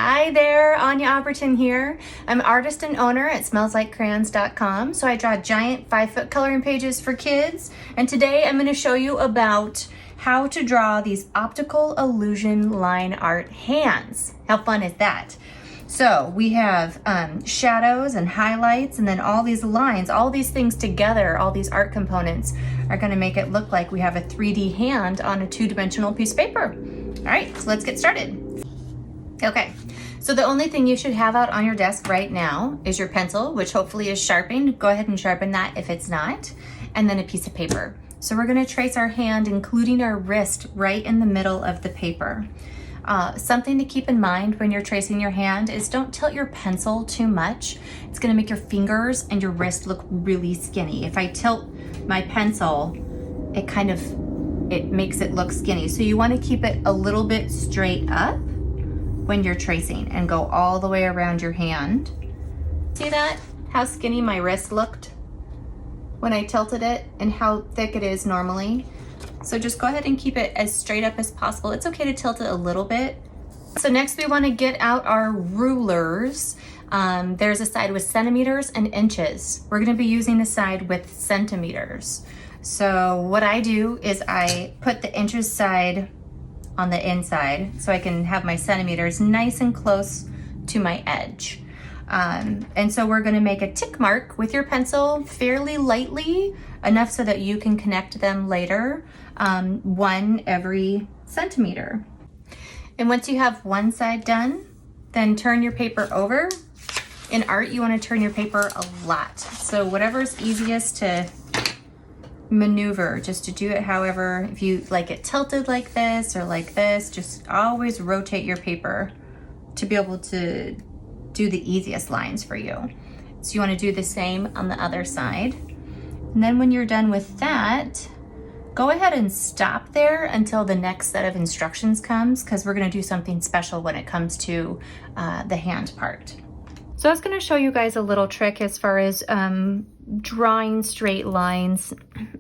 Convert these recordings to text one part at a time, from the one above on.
Hi there, Anya Alberton here. I'm artist and owner at smellslikecrayons.com. So I draw giant 5-foot coloring pages for kids. And today I'm going to show you about how to draw these optical illusion line art hands. How fun is that? So we have shadows and highlights, and then all these lines, all these things together, all these art components are going to make it look like we have a 3D hand on a 2-dimensional piece of paper. All right, so let's get started. Okay, so the only thing you should have out on your desk right now is your pencil, which hopefully is sharpened. Go ahead and sharpen that if it's not, and then a piece of paper. So we're going to trace our hand, including our wrist, right in the middle of the paper. Something to keep in mind when you're tracing your hand is don't tilt your pencil too much. It's going to make your fingers and your wrist look really skinny. If I tilt my pencil, it makes it look skinny. So you want to keep it a little bit straight up when you're tracing and go all the way around your hand. See that? How skinny my wrist looked when I tilted it and how thick it is normally. So just go ahead and keep it as straight up as possible. It's okay to tilt it a little bit. So next we want to get out our rulers. There's a side with centimeters and inches. We're going to be using the side with centimeters. So what I do is I put the inches side on the inside so I can have my centimeters nice and close to my edge. And so we're going to make a tick mark with your pencil fairly lightly, enough so that you can connect them later, one every centimeter. And once you have one side done, then turn your paper over. In art, you want to turn your paper a lot. So whatever's easiest to maneuver, just to do it however, if you like it tilted like this or like this, just always rotate your paper to be able to do the easiest lines for you. So you want to do the same on the other side. And then when you're done with that, go ahead and stop there until the next set of instructions comes, because we're going to do something special when it comes to the hand part. So I was going to show you guys a little trick as far as drawing straight lines.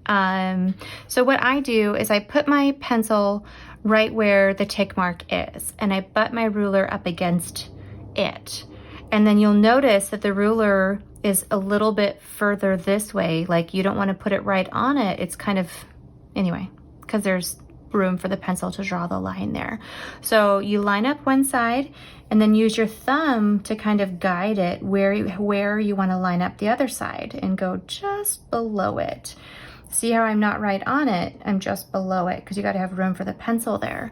So what I do is I put my pencil right where the tick mark is, and I butt my ruler up against it. And then you'll notice that the ruler is a little bit further this way, like you don't want to put it right on it. It's kind of, anyway, because there's room for the pencil to draw the line there. So you line up one side and then use your thumb to kind of guide it where you want to line up the other side, and go just below it. See how I'm not right on it? I'm just below it, because you got to have room for the pencil there.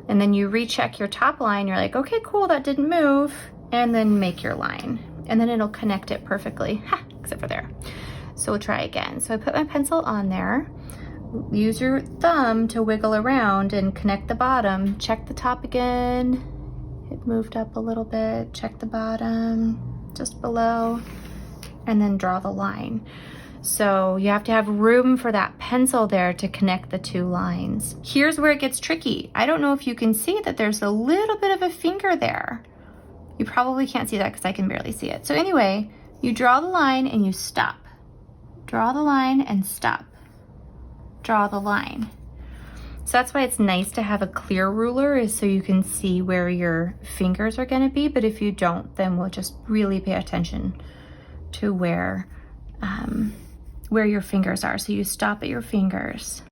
And then you recheck your top line. You're like, okay, cool, that didn't move. And then make your line, and then it'll connect it perfectly, except for there. So we'll try again. So I put my pencil on there. Use your thumb to wiggle around and connect the bottom. Check the top again. It moved up a little bit. Check the bottom, just below, and then draw the line. So you have to have room for that pencil there to connect the two lines. Here's where it gets tricky. I don't know if you can see that there's a little bit of a finger there. You probably can't see that because I can barely see it. So anyway, you draw the line and you stop. Draw the line and stop. Draw the line. So that's why it's nice to have a clear ruler, is so you can see where your fingers are going to be. But if you don't, then we'll just really pay attention to where your fingers are. So you stop at your fingers.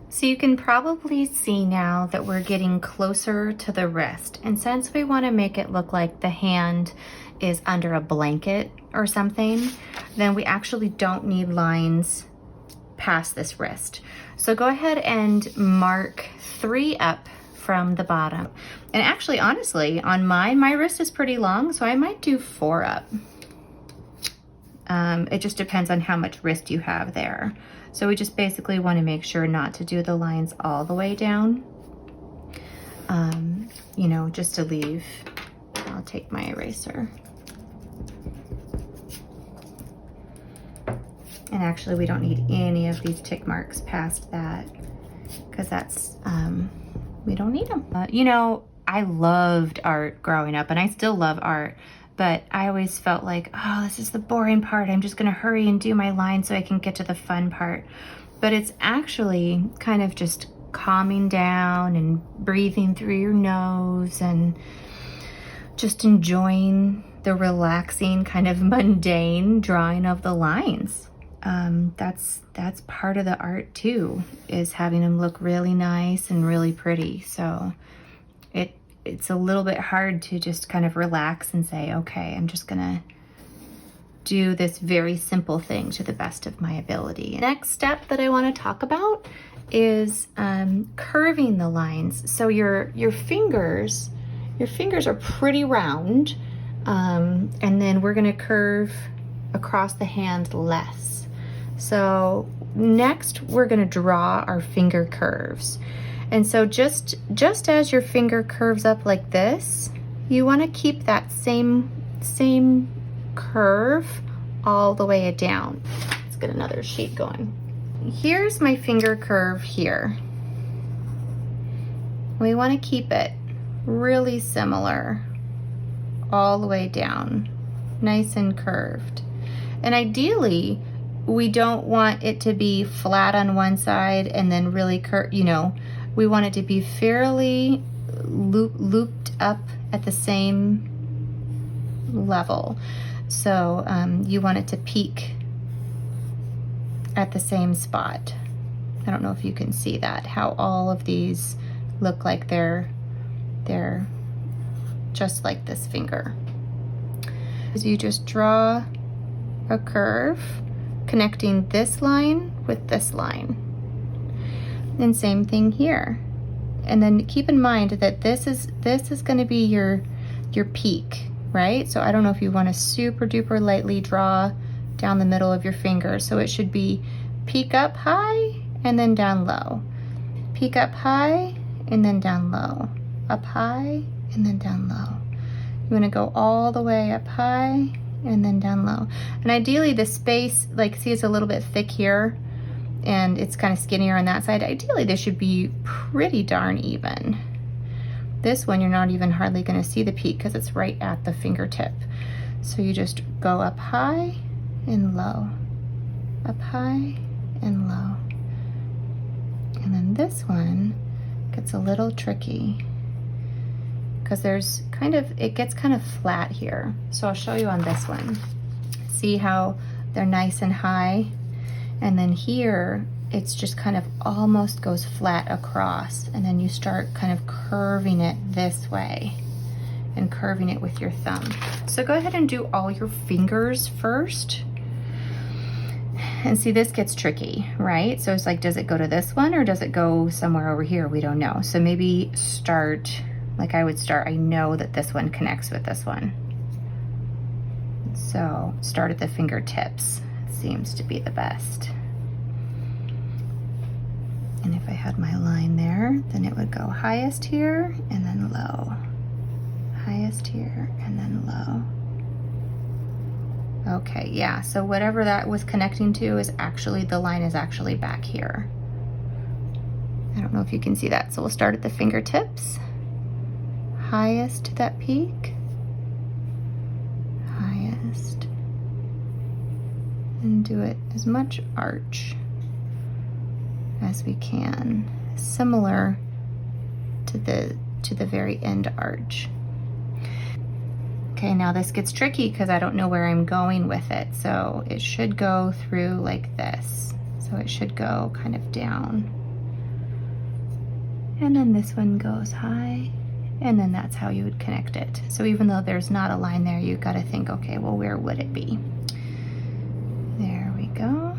So you can probably see now that we're getting closer to the wrist. And since we want to make it look like the hand is under a blanket or something, then we actually don't need lines past this wrist. So go ahead and mark 3 up from the bottom. And actually, honestly, on mine, my wrist is pretty long, so I might do 4 up. It just depends on how much wrist you have there. So we just basically want to make sure not to do the lines all the way down. You know, just to leave. I'll take my eraser. And actually, we don't need any of these tick marks past that, because that's, we don't need them. You know, I loved art growing up, and I still love art. But I always felt like, oh, this is the boring part. I'm just gonna hurry and do my line so I can get to the fun part. But it's actually kind of just calming down and breathing through your nose and just enjoying the relaxing, kind of mundane drawing of the lines. That's part of the art too, is having them look really nice and really pretty. So it's a little bit hard to just kind of relax and say, okay, I'm just gonna do this very simple thing to the best of my ability. Next step that I want to talk about is curving the lines. So your fingers are pretty round, and then we're gonna curve across the hand less. So next we're gonna draw our finger curves. And so just as your finger curves up like this, you wanna keep that same curve all the way down. Let's get another sheet going. Here's my finger curve here. We wanna keep it really similar all the way down, nice and curved. And ideally, we don't want it to be flat on one side and then really we want it to be fairly looped up at the same level. So you want it to peak at the same spot. I don't know if you can see that, how all of these look like they're just like this finger. So you just draw a curve connecting this line with this line. And same thing here. And then keep in mind that this is going to be your peak, right? So I don't know if you want to super duper lightly draw down the middle of your finger. So it should be peak up high and then down low. Peak up high and then down low. Up high and then down low. You want to go all the way up high and then down low. And ideally the space, like see it's a little bit thick here and it's kind of skinnier on that side. Ideally this should be pretty darn even. This one you're not even hardly going to see the peak because it's right at the fingertip. So you just go up high and low, up high and low. And then this one gets a little tricky because it gets kind of flat here. So I'll show you on this one. See how they're nice and high? And then here, it's just kind of almost goes flat across. And then you start kind of curving it this way and curving it with your thumb. So go ahead and do all your fingers first. And see, this gets tricky, right? So it's like, does it go to this one or does it go somewhere over here? We don't know. So maybe start, like I would start, I know that this one connects with this one. So start at the fingertips. It seems to be the best. And if I had my line there, then it would go highest here and then low. Highest here and then low. Okay, yeah, so whatever that was connecting to is actually, the line is actually back here. I don't know if you can see that. So we'll start at the fingertips. Highest to that peak. Highest. And do it as much arch as we can. Similar to the very end arch. Okay, now this gets tricky because I don't know where I'm going with it. So it should go through like this. So it should go kind of down. And then this one goes high. And then that's how you would connect it. So even though there's not a line there, you've got to think, okay, well, where would it be? There we go.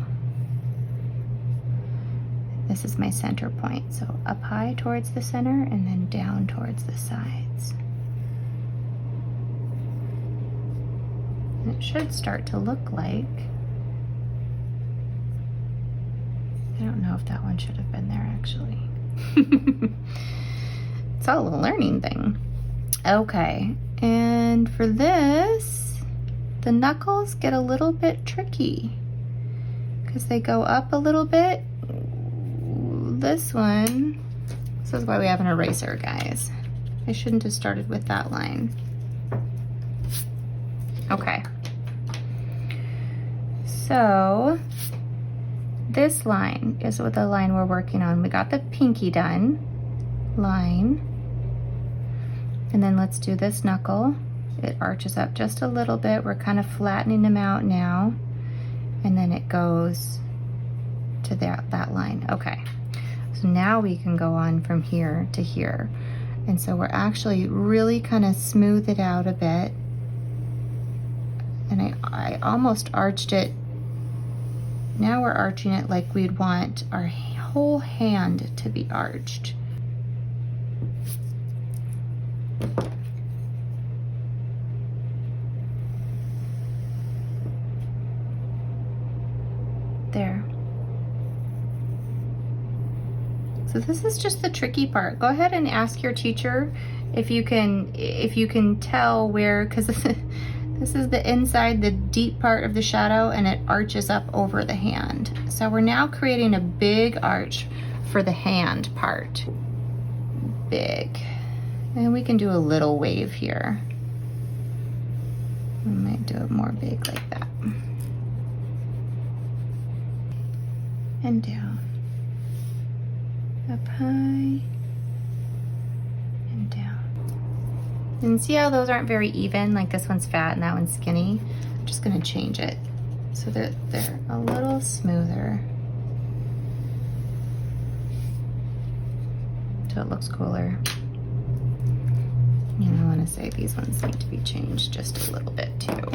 This is my center point. So up high towards the center and then down towards the sides. And it should start to look like, I don't know if that one should have been there actually. It's all a learning thing. Okay, and for this, the knuckles get a little bit tricky because they go up a little bit. This one, this is why we have an eraser, guys. I shouldn't have started with that line. Okay. So this line is what the line we're working on. We got the pinky done, line. And then let's do this knuckle. It arches up just a little bit. We're kind of flattening them out now. And then it goes to that line. Okay, so now we can go on from here to here. And so we're actually really kind of smooth it out a bit. And I almost arched it. Now we're arching it like we'd want our whole hand to be arched. There. So this is just the tricky part. Go ahead and ask your teacher if you can tell where, because this is the inside, the deep part of the shadow, and it arches up over the hand. So we're now creating a big arch for the hand part. Big. And we can do a little wave here. We might do it more big like that. And down. Up high and down. And see how those aren't very even? Like this one's fat and that one's skinny. I'm just gonna change it so that they're a little smoother. So it looks cooler. And I wanna say these ones need to be changed just a little bit too.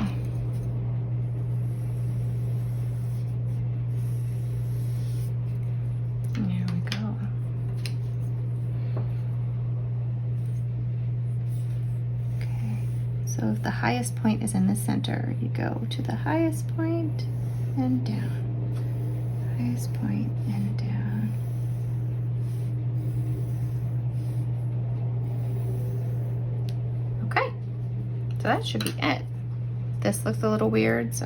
So if the highest point is in the center, you go to the highest point and down. Highest point and down. Okay, so that should be it. This looks a little weird, so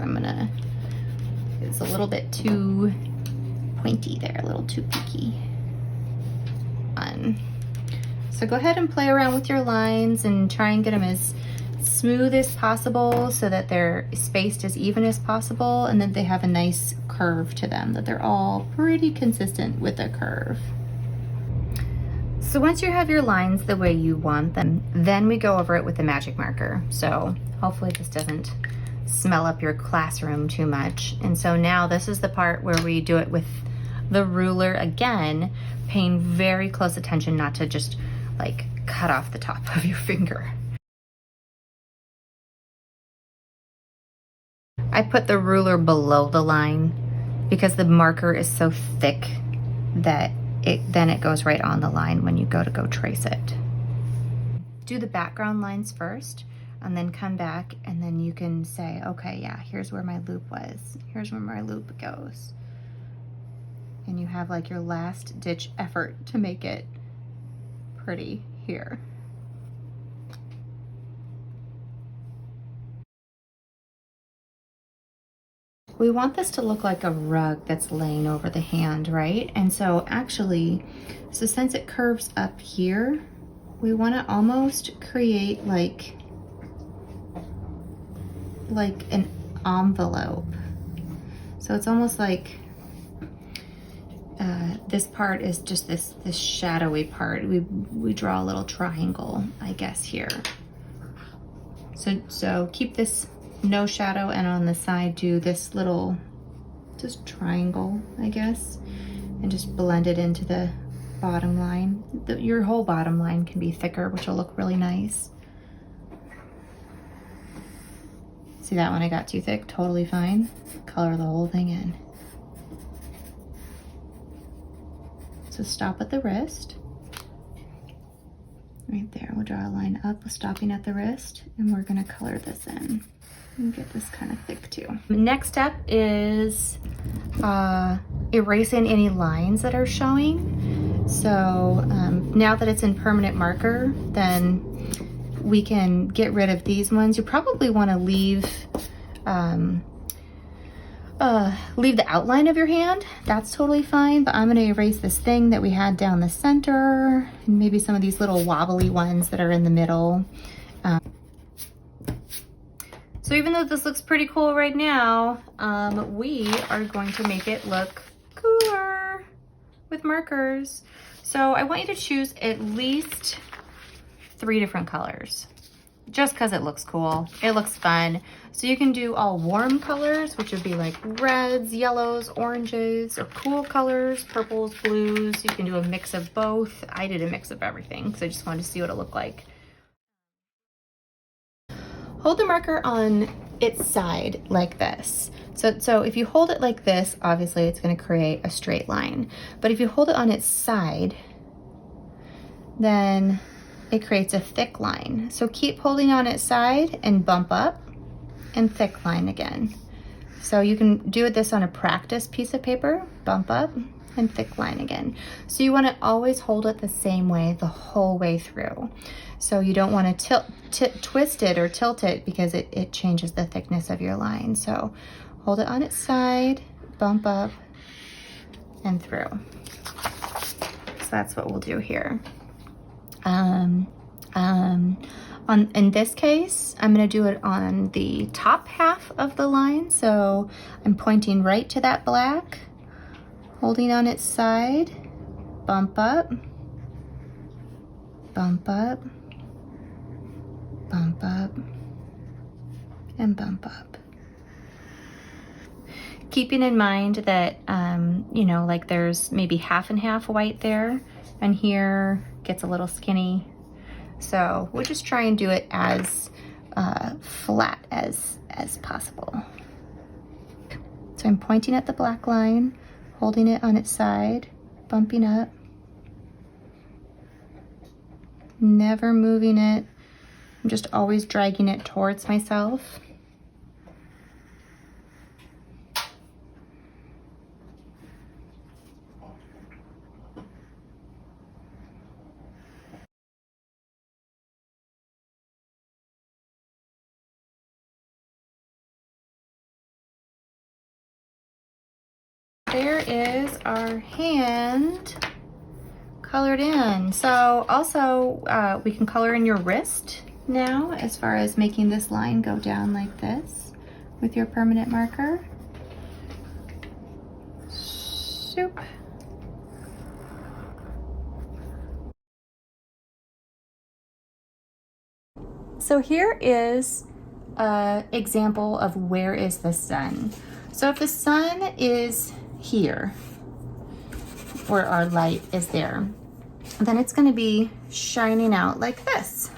it's a little bit too pointy there, a little too peaky. So go ahead and play around with your lines and try and get them as smooth as possible so that they're spaced as even as possible, and that they have a nice curve to them, that they're all pretty consistent with a curve. So once you have your lines the way you want them, then we go over it with the magic marker. So hopefully this doesn't smell up your classroom too much. And so now this is the part where we do it with the ruler again, paying very close attention not to just like cut off the top of your finger. I put the ruler below the line because the marker is so thick that then it goes right on the line when you go trace it. Do the background lines first and then come back, and then you can say, okay, yeah, here's where my loop was. Here's where my loop goes. And you have like your last ditch effort to make it pretty here. We want this to look like a rug that's laying over the hand, right? And so actually, so since it curves up here, we want to almost create like an envelope. So it's almost like this part is just this shadowy part. We draw a little triangle, I guess, here. So keep this no shadow, and on the side do this little just triangle, I guess, and just blend it into the bottom line. Your whole bottom line can be thicker, which will look really nice. See that one I got too thick? Totally fine. Color the whole thing in. So stop at the wrist. Right there, we'll draw a line up, stopping at the wrist, and we're gonna color this in. And get this kind of thick too. Next step is erasing any lines that are showing. So now that it's in permanent marker, then we can get rid of these ones. You probably want to leave the outline of your hand. That's totally fine, but I'm going to erase this thing that we had down the center, and maybe some of these little wobbly ones that are in the middle. So even though this looks pretty cool right now, we are going to make it look cooler with markers. So I want you to choose at least 3 different colors, just because it looks cool. It looks fun. So you can do all warm colors, which would be like reds, yellows, oranges, or cool colors, purples, blues. You can do a mix of both. I did a mix of everything because I just wanted to see what it looked like. Hold the marker on its side like this. So if you hold it like this, obviously it's going to create a straight line. But if you hold it on its side, then it creates a thick line. So keep holding on its side and bump up and thick line again. So you can do this on a practice piece of paper, bump up and thick line again. So you want to always hold it the same way the whole way through. So you don't want to twist it or tilt it because it changes the thickness of your line. So hold it on its side, bump up and through. So that's what we'll do here. In this case, I'm going to do it on the top half of the line. So I'm pointing right to that black, holding on its side, bump up, bump up, bump up, and bump up. Keeping in mind that, you know, like there's maybe half and half white there, and here gets a little skinny. So we'll just try and do it as flat as possible. So I'm pointing at the black line, holding it on its side, bumping up, never moving it. I'm just always dragging it towards myself. There is our hand colored in. So also we can color in your wrist now as far as making this line go down like this with your permanent marker. Shoop. So here is an example of where is the sun. So if the sun is here, where our light is there, then it's going to be shining out like this.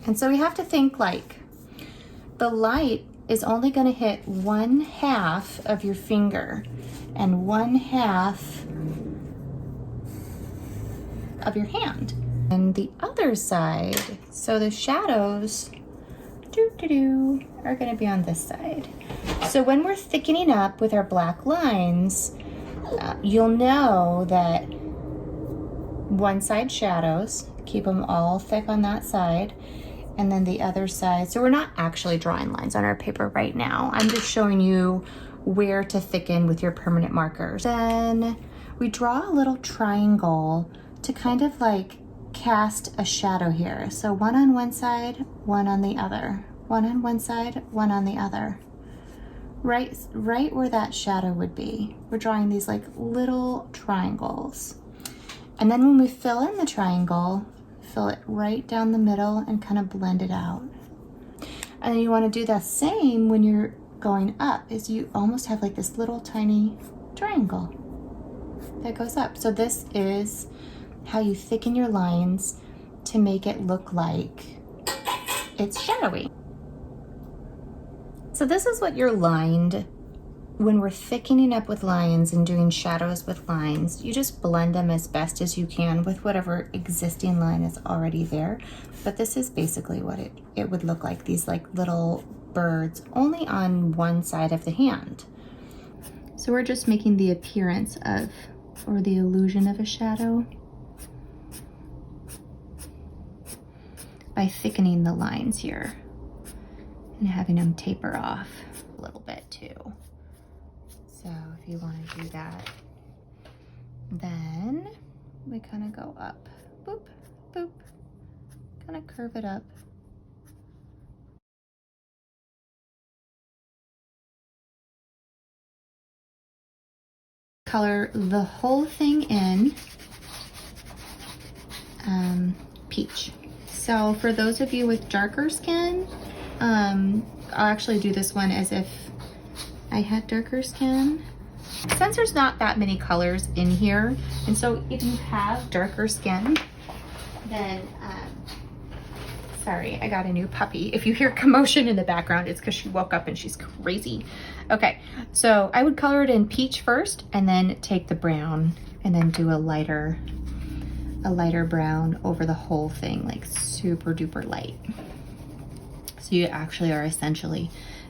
And so we have to think like the light is only going to hit 1/2 of your finger and 1/2 of your hand. And the other side, so the shadows are going to be on this side. So when we're thickening up with our black lines, you'll know that one side shadows, keep them all thick on that side, and then the other side. So we're not actually drawing lines on our paper right now. I'm just showing you where to thicken with your permanent markers. Then we draw a little triangle to kind of like cast a shadow here. So one on one side, one on the other. One on one side, one on the other. Right where that shadow would be. We're drawing these like little triangles. And then when we fill in the triangle, fill it right down the middle and kind of blend it out. And then you want to do the same when you're going up, is you almost have like this little tiny triangle that goes up. So this is how you thicken your lines to make it look like it's shadowy. So this is what you're lined. When we're thickening up with lines and doing shadows with lines, you just blend them as best as you can with whatever existing line is already there. But this is basically what it would look like, these like little birds only on one side of the hand. So we're just making the appearance of, or the illusion of a shadow by thickening the lines here and having them taper off a little bit too. So if you want to do that, then we kind of go up, boop, boop, kind of curve it up. color the whole thing in peach. So for those of you with darker skin, I'll actually do this one as if I had darker skin. Since there's not that many colors in here, and so if you have darker skin, then, sorry, I got a new puppy. If you hear commotion in the background, it's because she woke up and she's crazy. Okay, so I would color it in peach first, and then take the brown, and then do a lighter brown over the whole thing, like super duper light. So you actually are essentially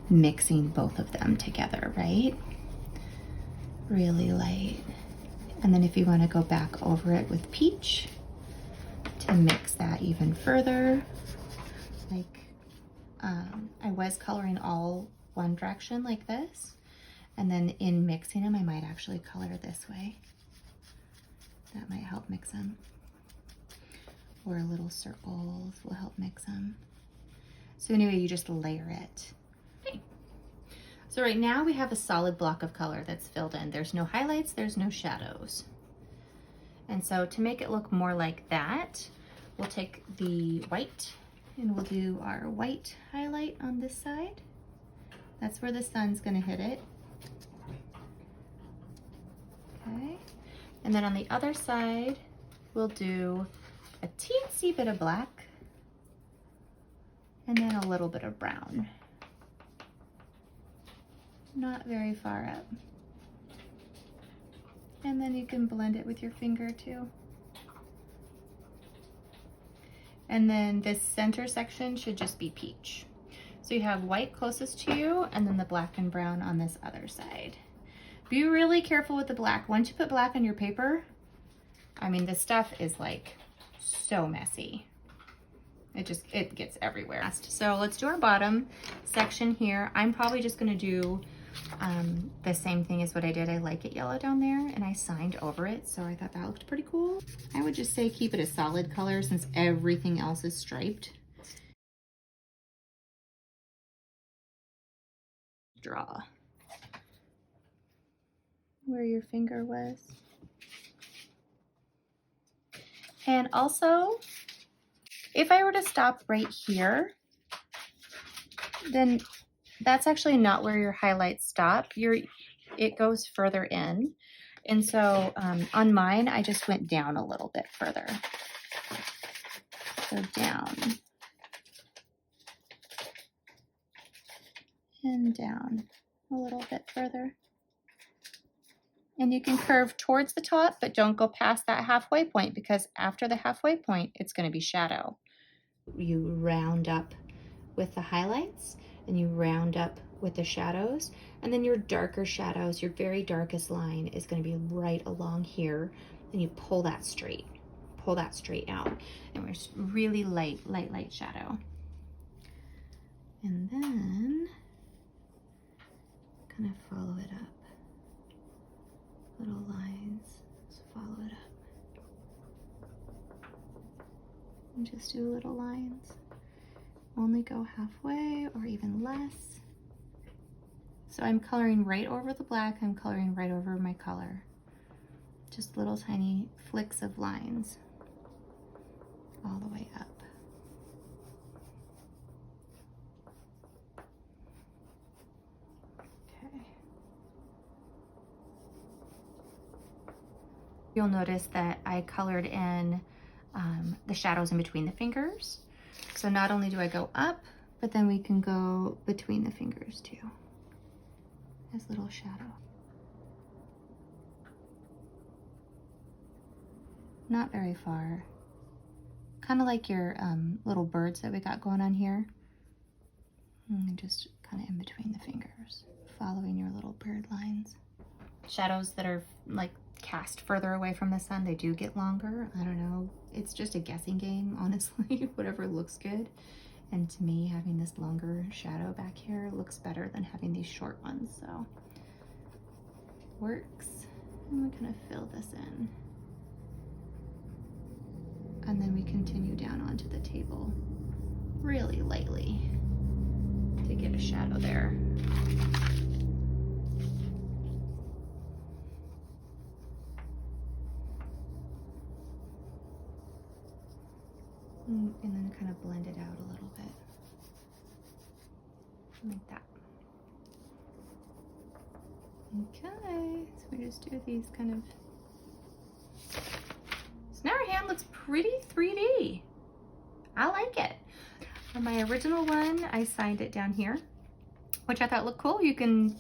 mixing both of them together, right? Really light. And then if you want to go back over it with peach to mix that even further, like I was coloring all one direction like this, and then in mixing them I might actually color this way. That might help mix them. Or little circles will help mix them. So anyway, you just layer it. Okay. So right now we have a solid block of color that's filled in. There's no highlights, there's no shadows. And so to make it look more like that, we'll take the white and we'll do our white highlight on this side. That's where the sun's gonna hit it. Okay. And then on the other side, we'll do a teensy bit of black and then a little bit of brown. Not very far up. And then you can blend it with your finger too. And then this center section should just be peach. So you have white closest to you and then the black and brown on this other side. Be really careful with the black. Once you put black on your paper, I mean, this stuff is like so messy. It gets everywhere. So let's do our bottom section here. I'm probably just gonna do the same thing as what I did. I like it yellow down there and I signed over it, so I thought that looked pretty cool. I would just say keep it a solid color since everything else is striped. Draw where your finger was. And also, if I were to stop right here, then that's actually not where your highlights stop. It goes further in. And so on mine, I just went down a little bit further. So down. And down a little bit further. And you can curve towards the top, but don't go past that halfway point because after the halfway point, it's going to be shadow. You round up with the highlights and you round up with the shadows, and then your darker shadows, your very darkest line is going to be right along here, and you pull that straight out, and we're really light shadow. And then kind of follow it up. Little lines, just follow it up. And just do little lines. Only go halfway or even less. So I'm coloring right over the black, I'm coloring right over my color. Just little tiny flicks of lines all the way up. You'll notice that I colored in the shadows in between the fingers. So not only do I go up, but then we can go between the fingers too, as little shadow. Not very far. Kind of like your little birds that we got going on here. And just kind of in between the fingers, following your little bird lines. Shadows that are like cast further away from the sun, they do get longer. I don't know, it's just a guessing game, honestly. Whatever looks good. And to me, having this longer shadow back here looks better than having these short ones, so works. And we're gonna fill this in, and then we continue down onto the table really lightly to get a shadow there. And then kind of blend it out a little bit. Like that. Okay, so we just do these kind of. So now our hand looks pretty 3D. I like it. On my original one, I signed it down here, which I thought looked cool. You can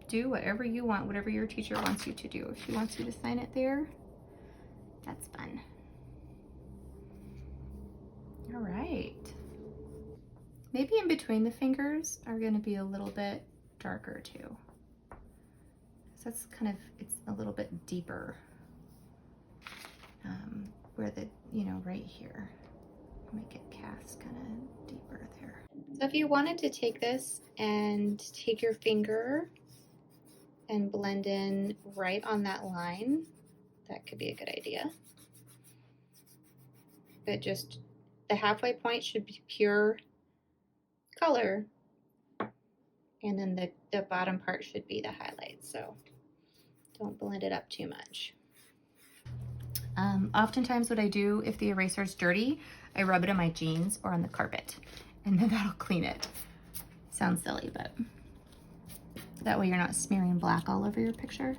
do whatever you want, whatever your teacher wants you to do. If she wants you to sign it there, that's fun. All right. Maybe in between the fingers are going to be a little bit darker too. So that's kind of, it's a little bit deeper where the, you know, right here. Make it cast kind of deeper there. So if you wanted to take this and take your finger and blend in right on that line, that could be a good idea. But just the halfway point should be pure color, and then the bottom part should be the highlight, so don't blend it up too much. Oftentimes what I do if the eraser's dirty, I rub it on my jeans or on the carpet, and then that'll clean it. Sounds silly, but that way you're not smearing black all over your picture.